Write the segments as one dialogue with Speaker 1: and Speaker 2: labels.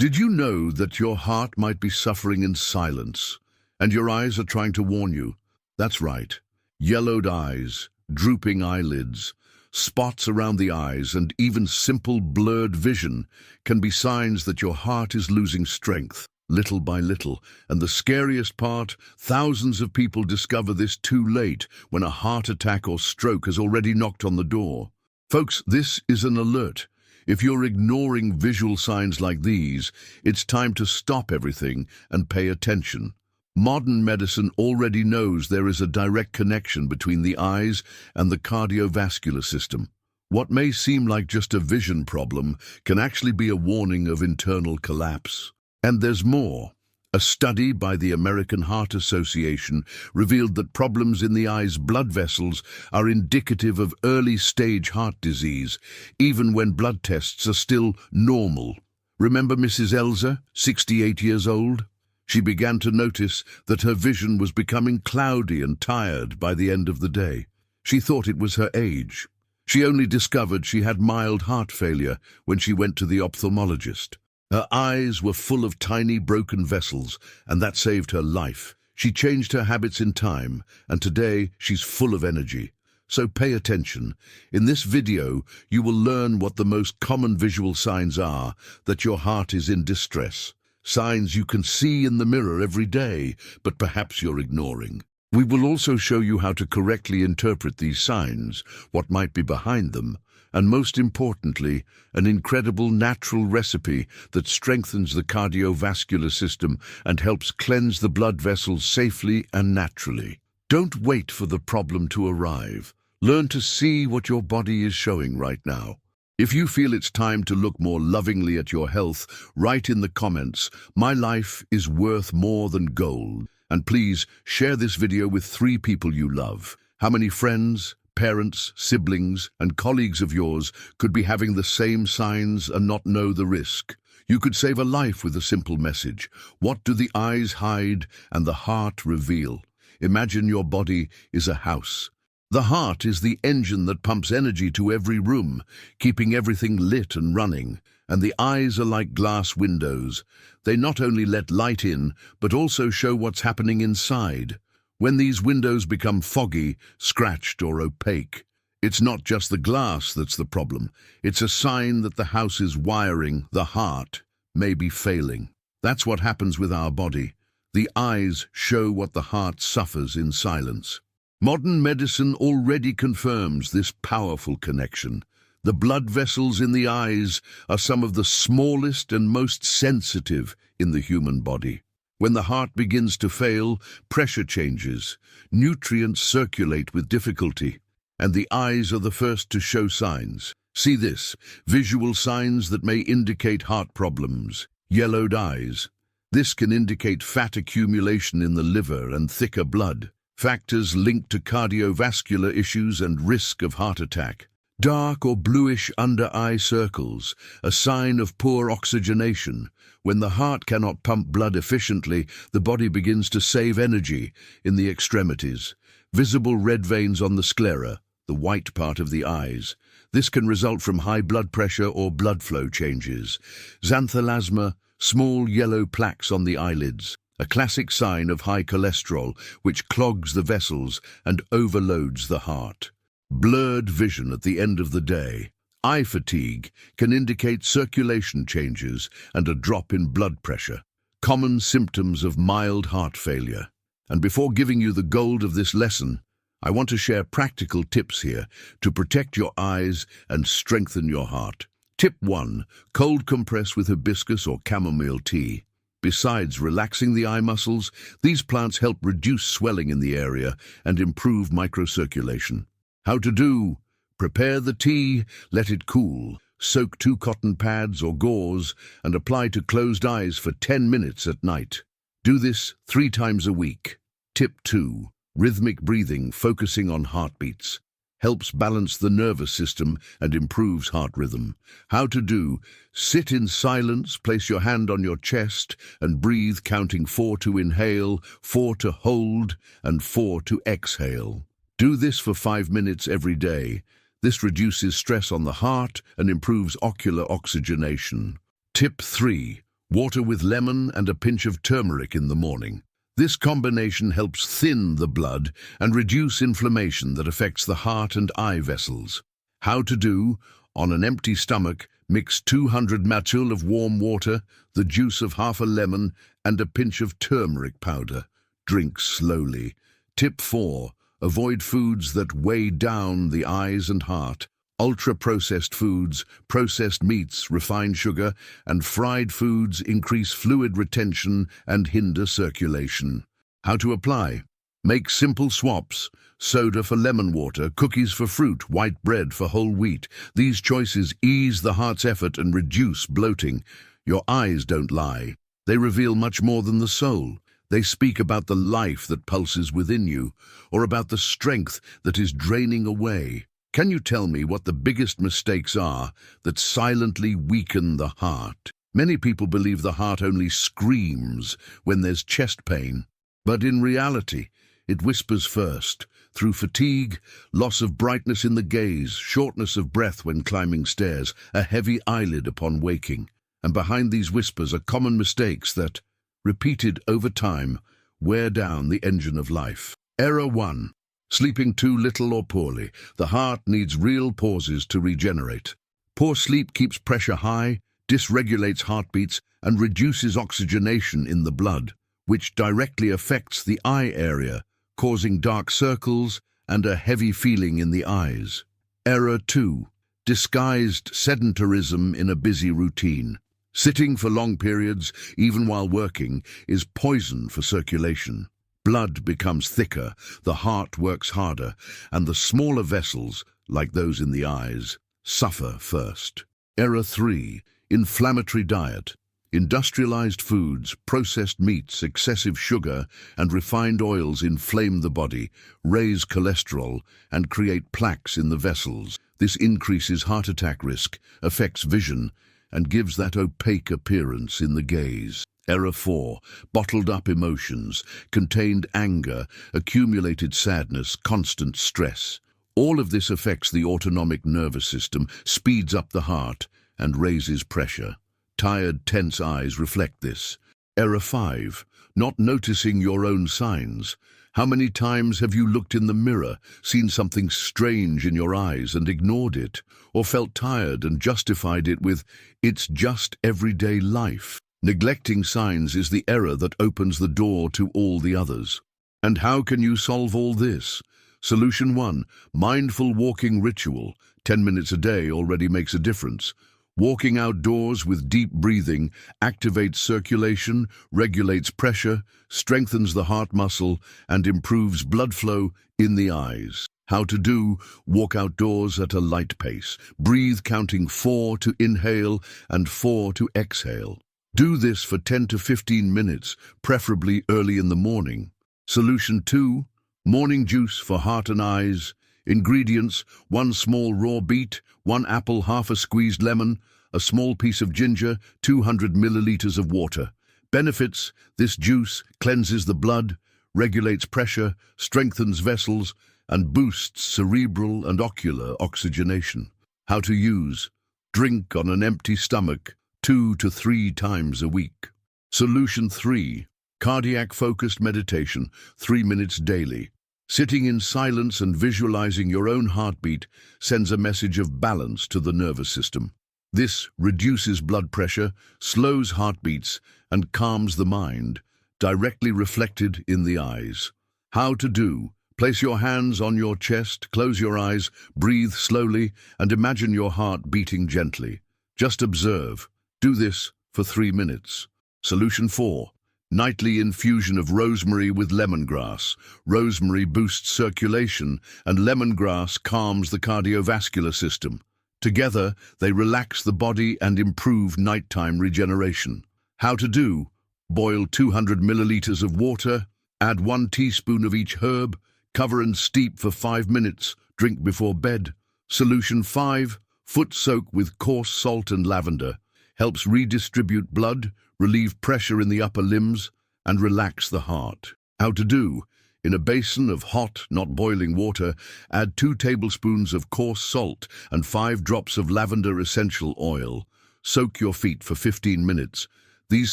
Speaker 1: Did you know that your heart might be suffering in silence, and your eyes are trying to warn you? That's right. Yellowed eyes, drooping eyelids, spots around the eyes, and even simple blurred vision can be signs that your heart is losing strength, little by little. And the scariest part, thousands of people discover this too late, when a heart attack or stroke has already knocked on the door. Folks, this is an alert. If you're ignoring visual signs like these, it's time to stop everything and pay attention. Modern medicine already knows there is a direct connection between the eyes and the cardiovascular system. What may seem like just a vision problem can actually be a warning of internal collapse. And there's more. A study by the American Heart Association revealed that problems in the eye's blood vessels are indicative of early-stage heart disease, even when blood tests are still normal. Remember Mrs. Elza, 68 years old? She began to notice that her vision was becoming cloudy and tired by the end of the day. She thought it was her age. She only discovered she had mild heart failure when she went to the ophthalmologist. Her eyes were full of tiny broken vessels, and that saved her life. She changed her habits in time, and today she's full of energy. So pay attention. In this video, you will learn what the most common visual signs are that your heart is in distress. Signs you can see in the mirror every day, but perhaps you're ignoring. We will also show you how to correctly interpret these signs, what might be behind them, and most importantly, an incredible natural recipe that strengthens the cardiovascular system and helps cleanse the blood vessels safely and naturally. Don't wait for the problem to arrive. Learn to see what your body is showing right now. If you feel it's time to look more lovingly at your health, write in the comments, "My life is worth more than gold." And please share this video with 3 people you love. How many friends, parents, siblings, and colleagues of yours could be having the same signs and not know the risk? You could save a life with a simple message. What do the eyes hide and the heart reveal? Imagine your body is a house. The heart is the engine that pumps energy to every room, keeping everything lit and running. And the eyes are like glass windows. They not only let light in, but also show what's happening inside. When these windows become foggy, scratched, or opaque, it's not just the glass that's the problem. It's a sign that the house's wiring, the heart, may be failing. That's what happens with our body. The eyes show what the heart suffers in silence. Modern medicine already confirms this powerful connection. The blood vessels in the eyes are some of the smallest and most sensitive in the human body. When the heart begins to fail, pressure changes, nutrients circulate with difficulty, and the eyes are the first to show signs. See this, visual signs that may indicate heart problems. Yellowed eyes. This can indicate fat accumulation in the liver and thicker blood, factors linked to cardiovascular issues and risk of heart attack. Dark or bluish under-eye circles, a sign of poor oxygenation. When the heart cannot pump blood efficiently, the body begins to save energy in the extremities. Visible red veins on the sclera, the white part of the eyes. This can result from high blood pressure or blood flow changes. Xanthelasma, small yellow plaques on the eyelids, a classic sign of high cholesterol, which clogs the vessels and overloads the heart. Blurred vision at the end of the day. Eye fatigue can indicate circulation changes and a drop in blood pressure, common symptoms of mild heart failure. And before giving you the gold of this lesson, I want to share practical tips here to protect your eyes and strengthen your heart. Tip 1. Cold compress with hibiscus or chamomile tea. Besides relaxing the eye muscles, these plants help reduce swelling in the area and improve microcirculation. How to do? Prepare the tea, let it cool. Soak 2 cotton pads or gauze and apply to closed eyes for 10 minutes at night. Do this 3 times a week. Tip 2. Rhythmic breathing, focusing on heartbeats. Helps balance the nervous system and improves heart rhythm. How to do? Sit in silence, place your hand on your chest and breathe, counting 4 to inhale, 4 to hold, and 4 to exhale. Do this for 5 minutes every day. This reduces stress on the heart and improves ocular oxygenation. Tip 3. Water with lemon and a pinch of turmeric in the morning. This combination helps thin the blood and reduce inflammation that affects the heart and eye vessels. How to do? On an empty stomach, mix 200 ml of warm water, the juice of half a lemon, and a pinch of turmeric powder. Drink slowly. Tip 4. Avoid foods that weigh down the eyes and heart. Ultra-processed foods, processed meats, refined sugar, and fried foods increase fluid retention and hinder circulation. How to apply? Make simple swaps. Soda for lemon water, cookies for fruit, white bread for whole wheat. These choices ease the heart's effort and reduce bloating. Your eyes don't lie. They reveal much more than the soul. They speak about the life that pulses within you, or about the strength that is draining away. Can you tell me what the biggest mistakes are that silently weaken the heart? Many people believe the heart only screams when there's chest pain, but in reality, it whispers first, through fatigue, loss of brightness in the gaze, shortness of breath when climbing stairs, a heavy eyelid upon waking. And behind these whispers are common mistakes that, repeated over time, wear down the engine of life. Error 1. Sleeping too little or poorly. The heart needs real pauses to regenerate. Poor sleep keeps pressure high, dysregulates heartbeats, and reduces oxygenation in the blood, which directly affects the eye area, causing dark circles and a heavy feeling in the eyes. Error 2. Disguised sedentarism in a busy routine. Sitting for long periods, even while working, is poison for circulation. Blood becomes thicker, the heart works harder, and the smaller vessels, like those in the eyes, suffer first. Error 3. Inflammatory diet. Industrialized foods, processed meats, excessive sugar, and refined oils inflame the body, raise cholesterol, and create plaques in the vessels. This increases heart attack risk, affects vision, and gives that opaque appearance in the gaze. Error 4. Bottled up emotions, contained anger, accumulated sadness, constant stress. All of this affects the autonomic nervous system, speeds up the heart, and raises pressure. Tired, tense eyes reflect this. Error 5. Not noticing your own signs. How many times have you looked in the mirror, seen something strange in your eyes and ignored it, or felt tired and justified it with, "It's just everyday life"? Neglecting signs is the error that opens the door to all the others. And how can you solve all this? Solution 1. Mindful walking ritual. 10 minutes a day already makes a difference. Walking outdoors with deep breathing activates circulation, regulates pressure, strengthens the heart muscle, and improves blood flow in the eyes. How to do? Walk outdoors at a light pace. Breathe counting 4 to inhale and 4 to exhale. Do this for 10 to 15 minutes, preferably early in the morning. Solution 2. Morning juice for heart and eyes. Ingredients: 1 small raw beet, 1 apple, half a squeezed lemon, a small piece of ginger, 200 milliliters of water. Benefits: this juice cleanses the blood, regulates pressure, strengthens vessels, and boosts cerebral and ocular oxygenation. How to use? Drink on an empty stomach 2 to 3 times a week. Solution 3. Cardiac-focused meditation, 3 minutes daily. Sitting in silence and visualizing your own heartbeat sends a message of balance to the nervous system. This reduces blood pressure, slows heartbeats, and calms the mind, directly reflected in the eyes. How to do? Place your hands on your chest, close your eyes, breathe slowly, and imagine your heart beating gently. Just observe. Do this for 3 minutes. Solution 4. Nightly infusion of rosemary with lemongrass. Rosemary boosts circulation, and lemongrass calms the cardiovascular system. Together, they relax the body and improve nighttime regeneration. How to do? Boil 200 milliliters of water, add 1 teaspoon of each herb, cover and steep for 5 minutes, drink before bed. Solution 5. Foot soak with coarse salt and lavender. Helps redistribute blood, relieve pressure in the upper limbs, and relax the heart. How to do? In a basin of hot, not boiling water, add 2 tablespoons of coarse salt and 5 drops of lavender essential oil. Soak your feet for 15 minutes. These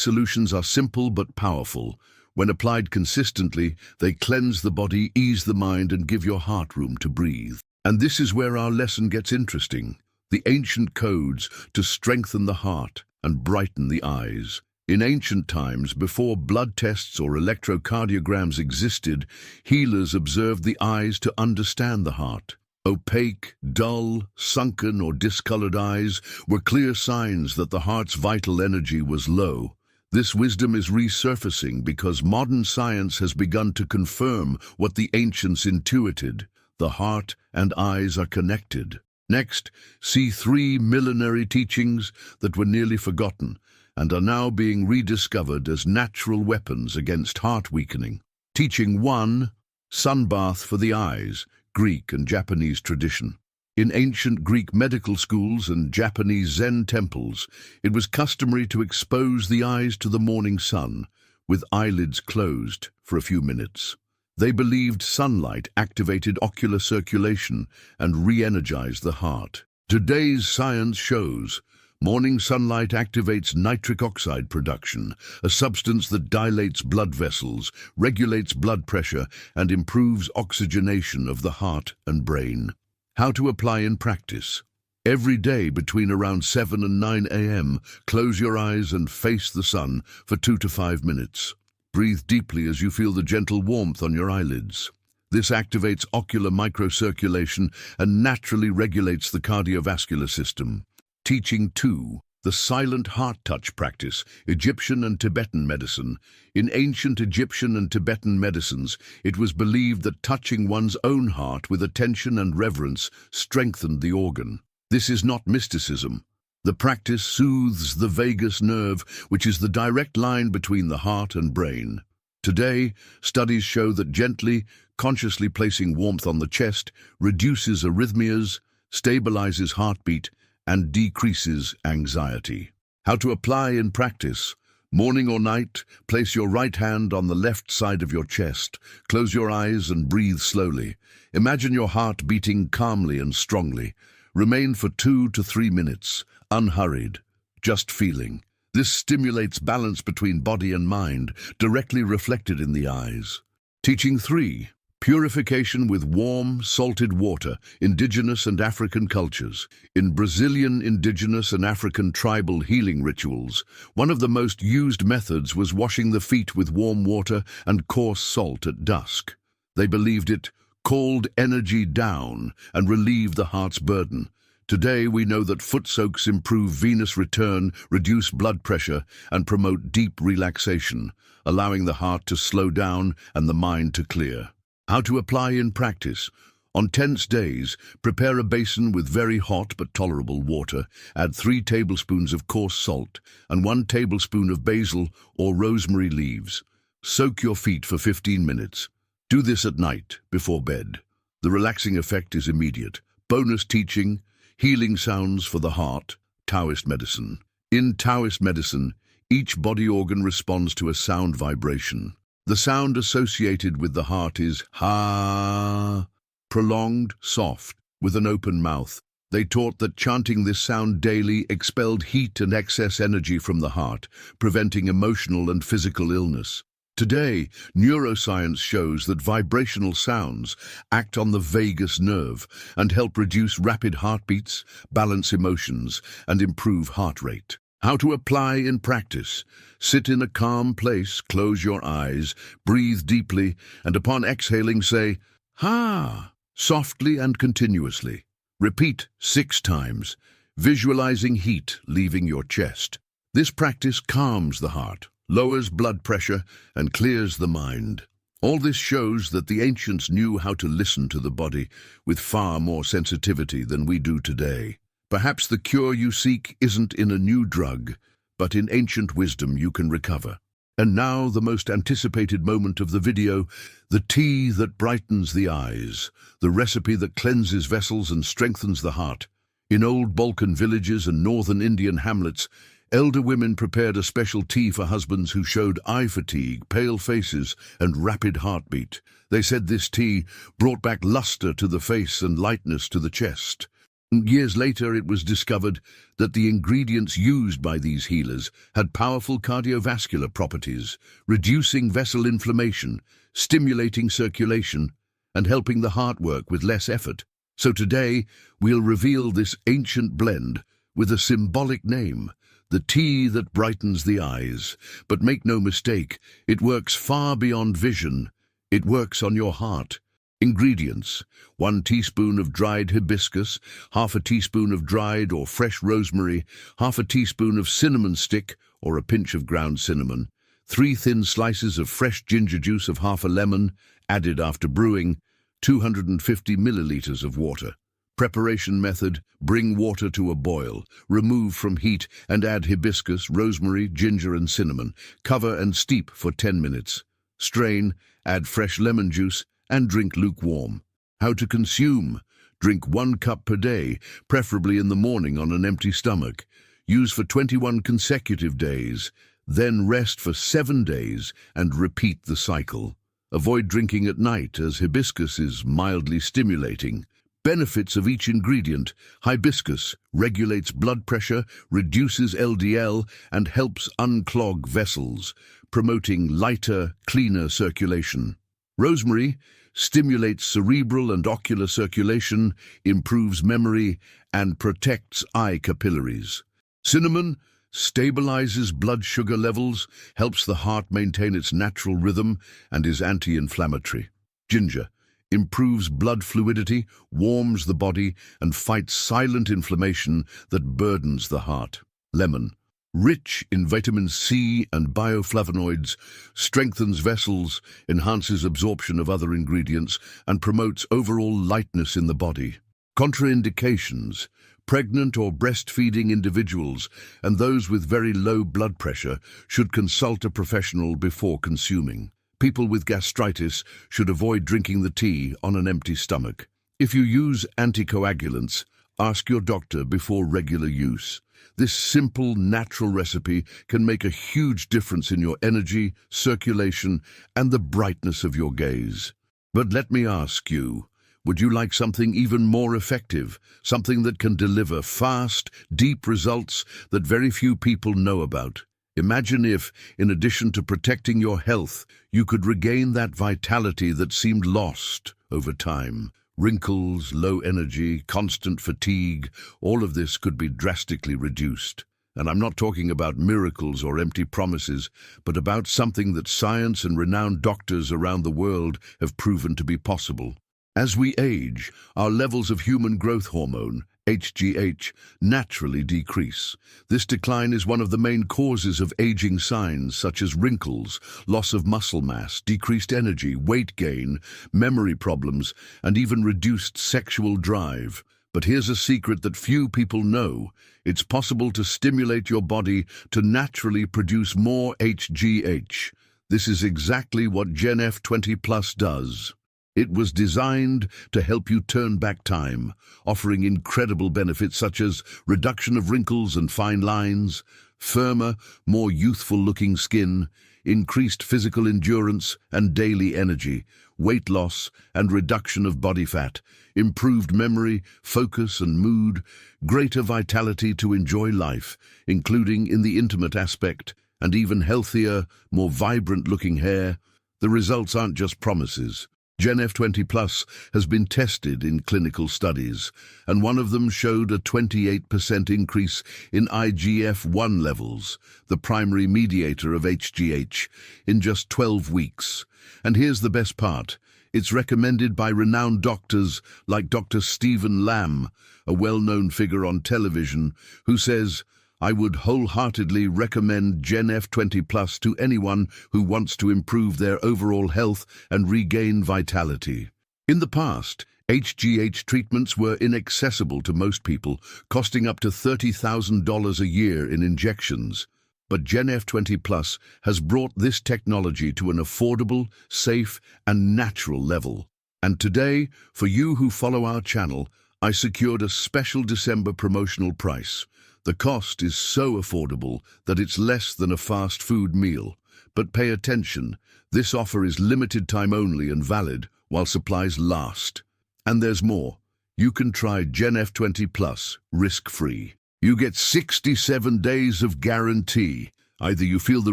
Speaker 1: solutions are simple but powerful. When applied consistently, they cleanse the body, ease the mind, and give your heart room to breathe. And this is where our lesson gets interesting. The ancient codes to strengthen the heart and brighten the eyes. In ancient times, before blood tests or electrocardiograms existed, healers observed the eyes to understand the heart. Opaque, dull, sunken, or discolored eyes were clear signs that the heart's vital energy was low. This wisdom is resurfacing because modern science has begun to confirm what the ancients intuited. The heart and eyes are connected. Next, see 3 millenary teachings that were nearly forgotten and are now being rediscovered as natural weapons against heart weakening. Teaching 1, sunbath for the eyes, Greek and Japanese tradition. In ancient Greek medical schools and Japanese Zen temples, it was customary to expose the eyes to the morning sun, with eyelids closed for a few minutes. They believed sunlight activated ocular circulation and re-energized the heart. Today's science shows morning sunlight activates nitric oxide production, a substance that dilates blood vessels, regulates blood pressure, and improves oxygenation of the heart and brain. How to apply in practice. Every day between around 7 and 9 a.m., close your eyes and face the sun for 2 to 5 minutes. Breathe deeply as you feel the gentle warmth on your eyelids. This activates ocular microcirculation and naturally regulates the cardiovascular system. Teaching 2, the silent heart touch practice, Egyptian and Tibetan medicine. In ancient Egyptian and Tibetan medicines, it was believed that touching one's own heart with attention and reverence strengthened the organ. This is not mysticism. The practice soothes the vagus nerve, which is the direct line between the heart and brain. Today, studies show that gently, consciously placing warmth on the chest reduces arrhythmias, stabilizes heartbeat, and decreases anxiety. How to apply in practice. Morning or night, place your right hand on the left side of your chest. Close your eyes and breathe slowly. Imagine your heart beating calmly and strongly. Remain for 2 to 3 minutes, unhurried, just feeling. This stimulates balance between body and mind, directly reflected in the eyes. Teaching 3. Purification with warm, salted water, indigenous and African cultures. In Brazilian indigenous and African tribal healing rituals, one of the most used methods was washing the feet with warm water and coarse salt at dusk. They believed it called energy down and relieved the heart's burden. Today we know that foot soaks improve venous return, reduce blood pressure, and promote deep relaxation, allowing the heart to slow down and the mind to clear. How to apply in practice. On tense days, prepare a basin with very hot but tolerable water. Add 3 tablespoons of coarse salt and 1 tablespoon of basil or rosemary leaves. Soak your feet for 15 minutes. Do this at night, before bed. The relaxing effect is immediate. Bonus teaching, healing sounds for the heart, Taoist medicine. In Taoist medicine, each body organ responds to a sound vibration. The sound associated with the heart is ha, prolonged, soft, with an open mouth. They taught that chanting this sound daily expelled heat and excess energy from the heart, preventing emotional and physical illness. Today, neuroscience shows that vibrational sounds act on the vagus nerve and help reduce rapid heartbeats, balance emotions, and improve heart rate. How to apply in practice. Sit in a calm place, close your eyes, breathe deeply, and upon exhaling say, ha, softly and continuously. Repeat 6 times, visualizing heat leaving your chest. This practice calms the heart, lowers blood pressure, and clears the mind. All this shows that the ancients knew how to listen to the body with far more sensitivity than we do today. Perhaps the cure you seek isn't in a new drug, but in ancient wisdom you can recover. And now the most anticipated moment of the video, the tea that brightens the eyes, the recipe that cleanses vessels and strengthens the heart. In old Balkan villages and northern Indian hamlets, elder women prepared a special tea for husbands who showed eye fatigue, pale faces, and rapid heartbeat. They said this tea brought back luster to the face and lightness to the chest. Years later, it was discovered that the ingredients used by these healers had powerful cardiovascular properties, reducing vessel inflammation, stimulating circulation, and helping the heart work with less effort. So today, we'll reveal this ancient blend with a symbolic name, the tea that brightens the eyes. But make no mistake, it works far beyond vision. It works on your heart. Ingredients: 1 teaspoon of dried hibiscus, half a teaspoon of dried or fresh rosemary, half a teaspoon of cinnamon stick or a pinch of ground cinnamon, 3 thin slices of fresh ginger juice of half a lemon, added after brewing, 250 milliliters of water. Preparation method: bring water to a boil, remove from heat and add hibiscus, rosemary, ginger and cinnamon. Cover and steep for 10 minutes. Strain, add fresh lemon juice, and drink lukewarm. How to consume: drink 1 cup per day, preferably in the morning on an empty stomach. Use for 21 consecutive days, then rest for 7 days and repeat the cycle. Avoid drinking at night, as hibiscus is mildly stimulating. Benefits of each ingredient: hibiscus regulates blood pressure, reduces LDL, and helps unclog vessels, promoting lighter, cleaner circulation. Rosemary stimulates cerebral and ocular circulation, improves memory, and protects eye capillaries. Cinnamon stabilizes blood sugar levels, helps the heart maintain its natural rhythm, and is anti-inflammatory. Ginger improves blood fluidity, warms the body, and fights silent inflammation that burdens the heart. Lemon, rich in vitamin C and bioflavonoids, strengthens vessels, enhances absorption of other ingredients, and promotes overall lightness in the body. Contraindications: pregnant or breastfeeding individuals and those with very low blood pressure should consult a professional before consuming. People with gastritis should avoid drinking the tea on an empty stomach. If you use anticoagulants, ask your doctor before regular use. This simple, natural recipe can make a huge difference in your energy, circulation, and the brightness of your gaze. But let me ask you, would you like something even more effective? Something that can deliver fast, deep results that very few people know about? Imagine if, in addition to protecting your health, you could regain that vitality that seemed lost over time. Wrinkles, low energy, constant fatigue, all of this could be drastically reduced. And I'm not talking about miracles or empty promises, but about something that science and renowned doctors around the world have proven to be possible. As we age, our levels of human growth hormone, HGH, naturally decrease. This decline is one of the main causes of aging signs such as wrinkles, loss of muscle mass, decreased energy, weight gain, memory problems, and even reduced sexual drive. But here's a secret that few people know. It's possible to stimulate your body to naturally produce more HGH. This is exactly what GenF 20 Plus does. It was designed to help you turn back time, offering incredible benefits such as reduction of wrinkles and fine lines, firmer, more youthful-looking skin, increased physical endurance and daily energy, weight loss and reduction of body fat, improved memory, focus and mood, greater vitality to enjoy life, including in the intimate aspect, and even healthier, more vibrant-looking hair. The results aren't just promises. GenF 20 Plus has been tested in clinical studies, and one of them showed a 28% increase in IGF-1 levels, the primary mediator of HGH, in just 12 weeks. And here's the best part. It's recommended by renowned doctors like Dr. Stephen Lamb, a well-known figure on television, who says, "I would wholeheartedly recommend GenF 20 Plus to anyone who wants to improve their overall health and regain vitality." In the past, HGH treatments were inaccessible to most people, costing up to $30,000 a year in injections. But GenF 20 Plus has brought this technology to an affordable, safe, and natural level. And today, for you who follow our channel, I secured a special December promotional price. The cost is so affordable that it's less than a fast food meal. But pay attention, this offer is limited time only and valid while supplies last. And there's more. you can try Gen F20 Plus risk-free. You get 67 days of guarantee. Either you feel the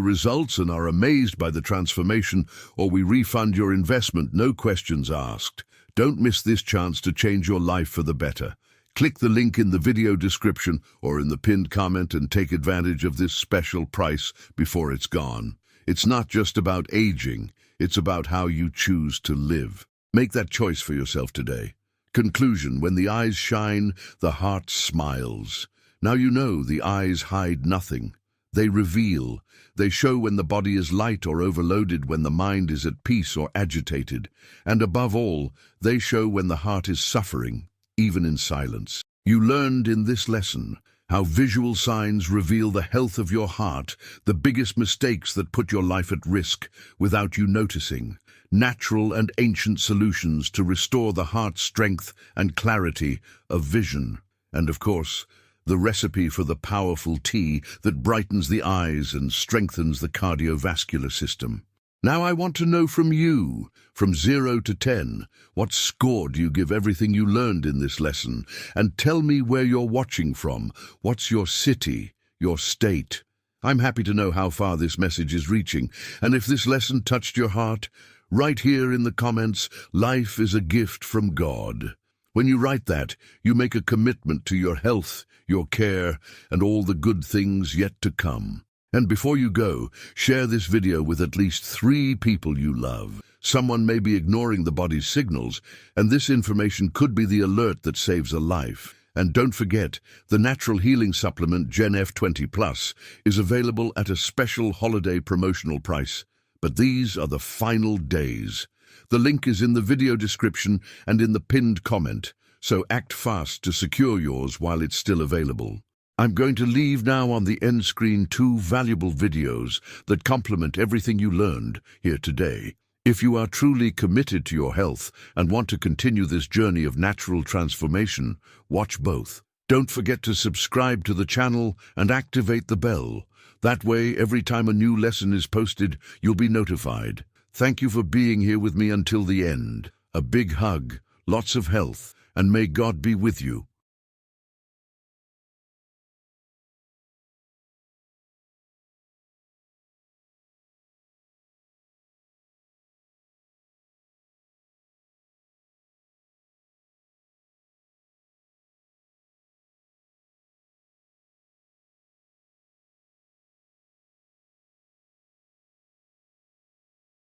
Speaker 1: results and are amazed by the transformation, or we refund your investment, no questions asked. Don't miss this chance to change your life for the better. Click the link in the video description or in the pinned comment and take advantage of this special price before it's gone. It's not just about aging, it's about how you choose to live. Make that choice for yourself today. Conclusion: when the eyes shine, the heart smiles. Now you know the eyes hide nothing. They reveal. They show when the body is light or overloaded, when the mind is at peace or agitated. And above all, they show when the heart is suffering, even in silence. You learned in this lesson how visual signs reveal the health of your heart, the biggest mistakes that put your life at risk without you noticing. Natural and ancient solutions to restore the heart's strength and clarity of vision. And of course, the recipe for the powerful tea that brightens the eyes and strengthens the cardiovascular system. Now I want to know from you, from 0 to 10, what score do you give everything you learned in this lesson? And tell me where you're watching from. What's your city, your state? I'm happy to know how far this message is reaching. And if this lesson touched your heart, write here in the comments, "Life is a gift from God." When you write that, you make a commitment to your health, your care, and all the good things yet to come. And before you go, share this video with at least 3 people you love. Someone may be ignoring the body's signals, and this information could be the alert that saves a life. And don't forget, the natural healing supplement Gen F20 Plus is available at a special holiday promotional price. But these are the final days. The link is in the video description and in the pinned comment, so act fast to secure yours while it's still available. I'm going to leave now on the end screen 2 valuable videos that complement everything you learned here today. If you are truly committed to your health and want to continue this journey of natural transformation, watch both. Don't forget to subscribe to the channel and activate the bell. That way, every time a new lesson is posted, you'll be notified. Thank you for being here with me until the end. A big hug, lots of health, and may God be with you.